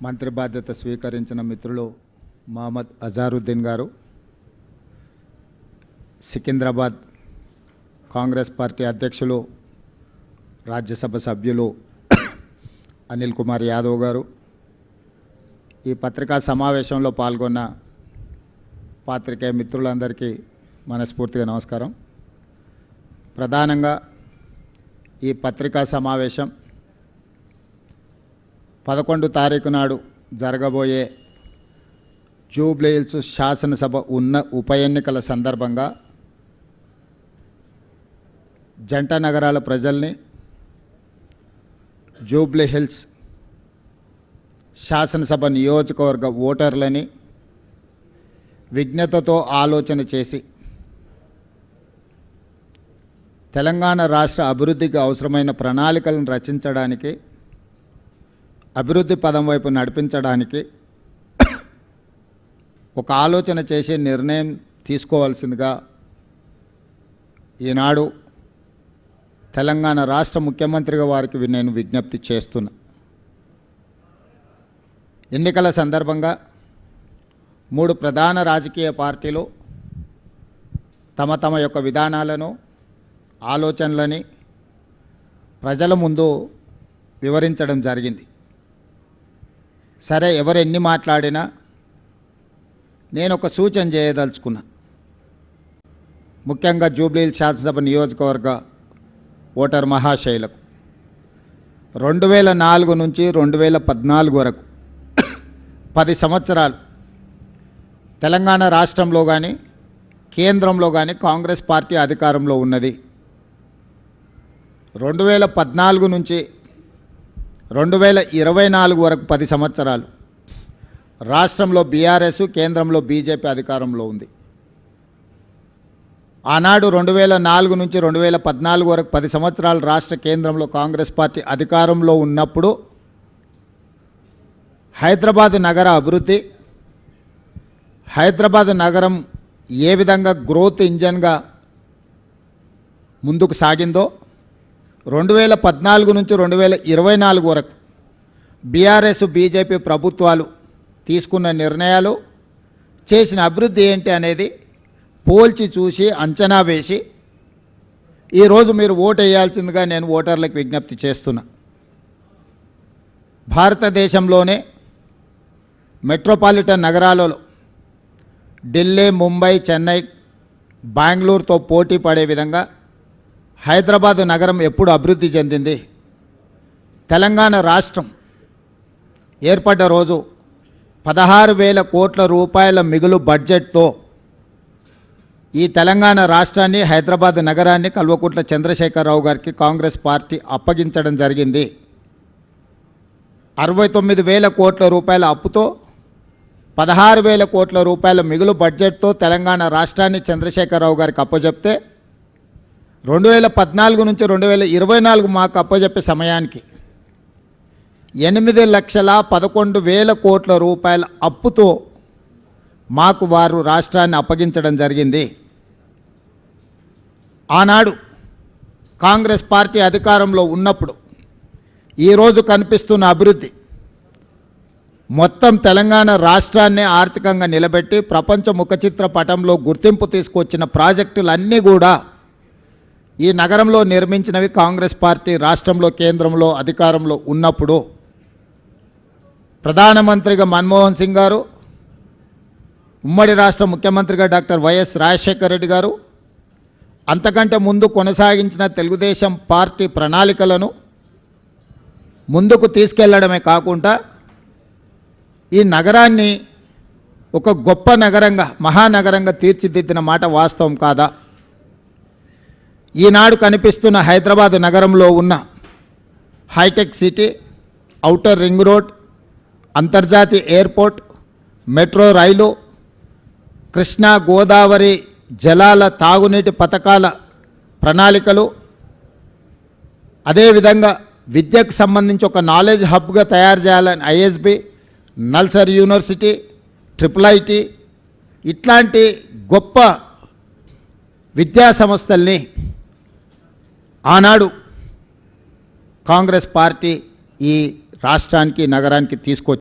మంత్రి బాధ్యత స్వీకరించిన మిత్రులు మహమ్మద్ అజారుద్దీన్ గారు, సికింద్రాబాద్ కాంగ్రెస్ పార్టీ అధ్యక్షులు రాజ్యసభ సభ్యులు అనిల్ కుమార్ యాదవ్ గారు, ఈ పత్రికా సమావేశంలో పాల్గొన్న పాత్రికేయ మిత్రులందరికీ మనస్ఫూర్తిగా నమస్కారం. ప్రధానంగా ఈ పత్రికా సమావేశం 11 తారీఖు నాడు జరగబోయే జూబ్లీహిల్స్ శాసనసభ ఉప ఎన్నికల సందర్భంగా జంట నగరాల ప్రజల్ని, జూబ్లీహిల్స్ శాసనసభ నియోజకవర్గ ఓటర్లని విజ్ఞతతో ఆలోచన చేసి తెలంగాణ రాష్ట్ర అభివృద్ధికి అవసరమైన ప్రణాళికలను రచించడానికి, అభివృద్ధి పదం వైపు నడిపించడానికి ఒక ఆలోచన చేసే నిర్ణయం తీసుకోవాల్సిందిగా ఈనాడు తెలంగాణ రాష్ట్ర ముఖ్యమంత్రిగా వారికి నేను విజ్ఞప్తి చేస్తున్నా. ఎన్నికల సందర్భంగా 3 ప్రధాన రాజకీయ పార్టీలు తమ తమ యొక్క విధానాలను, ఆలోచనలని ప్రజల ముందు వివరించడం జరిగింది. సరే, ఎవరు ఎన్ని మాట్లాడినా నేను ఒక సూచన చేయదలుచుకున్నా. ముఖ్యంగా జూబ్లీహిల్స్ శాసనసభ నియోజకవర్గ ఓటర్ మహాశైలకు 2004 నుంచి 2014 వరకు 10 సంవత్సరాలు తెలంగాణ రాష్ట్రంలో కానీ కేంద్రంలో కానీ కాంగ్రెస్ పార్టీ అధికారంలో ఉన్నది. 2014 నుంచి 2024 వరకు 10 సంవత్సరాలు రాష్ట్రంలో బీఆర్ఎస్, కేంద్రంలో బీజేపీ అధికారంలో ఉంది. ఆనాడు 2004 నుంచి 2014 వరకు 10 సంవత్సరాలు రాష్ట్ర కేంద్రంలో కాంగ్రెస్ పార్టీ అధికారంలో ఉన్నప్పుడు హైదరాబాద్ నగర అభివృద్ధి, హైదరాబాద్ నగరం ఏ విధంగా గ్రోత్ ఇంజన్గా ముందుకు సాగిందో 2014 నుంచి 2024 వరకు బీఆర్ఎస్, బీజేపీ ప్రభుత్వాలు తీసుకున్న నిర్ణయాలు, చేసిన అభివృద్ధి ఏంటి అనేది పోల్చి చూసి అంచనా వేసి ఈరోజు మీరు ఓటు వేయాల్సిందిగా నేను ఓటర్లకు విజ్ఞప్తి చేస్తున్నా. భారతదేశంలోనే మెట్రోపాలిటన్ నగరాలలో ఢిల్లీ, ముంబై, చెన్నై, బెంగళూరుతో పోటీ పడే విధంగా హైదరాబాదు నగరం ఎప్పుడు అభివృద్ధి చెందింది? తెలంగాణ రాష్ట్రం ఏర్పడ్డ రోజు 16,000 కోట్ల రూపాయల మిగులు బడ్జెట్తో ఈ తెలంగాణ రాష్ట్రాన్ని, హైదరాబాద్ నగరాన్ని కల్వకుంట్ల చంద్రశేఖరరావు గారికి కాంగ్రెస్ పార్టీ అప్పగించడం జరిగింది. 69,000 కోట్ల రూపాయల అప్పుతో 16,000 కోట్ల రూపాయల మిగులు బడ్జెట్తో తెలంగాణ రాష్ట్రాన్ని చంద్రశేఖరరావు గారికి అప్పచెప్తే 2014 నుంచి 2024 మాకు అప్పచెప్పే సమయానికి 8,11,000 కోట్ల రూపాయల అప్పుతో మాకు వారు రాష్ట్రాన్ని అప్పగించడం జరిగింది. ఆనాడు కాంగ్రెస్ పార్టీ అధికారంలో ఉన్నప్పుడు ఈరోజు కనిపిస్తున్న అభివృద్ధి మొత్తం తెలంగాణ రాష్ట్రాన్ని ఆర్థికంగా నిలబెట్టి ప్రపంచ ముఖచిత్ర పటంలో గుర్తింపు తీసుకొచ్చిన ప్రాజెక్టులన్నీ కూడా ఈ నగరంలో నిర్మించినవి కాంగ్రెస్ పార్టీ రాష్ట్రంలో, కేంద్రంలో అధికారంలో ఉన్నప్పుడు. ప్రధానమంత్రిగా మన్మోహన్ సింగ్ గారు, ఉమ్మడి రాష్ట్ర ముఖ్యమంత్రిగా డాక్టర్ వైఎస్ రాజశేఖర రెడ్డి గారు, అంతకంటే ముందు కొనసాగించిన తెలుగుదేశం పార్టీ ప్రణాళికలను ముందుకు తీసుకెళ్లడమే కాకుండా ఈ నగరాన్ని ఒక గొప్ప నగరంగా, మహానగరంగా తీర్చిదిద్దిన మాట వాస్తవం కాదా? ఈనాడు కనిపిస్తున్న హైదరాబాద్ నగరంలో ఉన్న hi-tech city, outer ring road, అంతర్జాతీయ ఎయిర్పోర్ట్, మెట్రో రైలు, కృష్ణా గోదావరి జలాల తాగునీటి పథకాల ప్రణాళికలు, అదేవిధంగా విద్యకు సంబంధించి ఒక నాలెడ్జ్ హబ్గా తయారు చేయాలని ఐఎస్బి, నల్సర్ యూనివర్సిటీ, IIIT ఇట్లాంటి గొప్ప విద్యా సంస్థల్ని ఆనాడు కాంగ్రెస్ పార్టీ ఈ రాష్ట్రానికి, నగరానికి తీసుకొచ్చింది.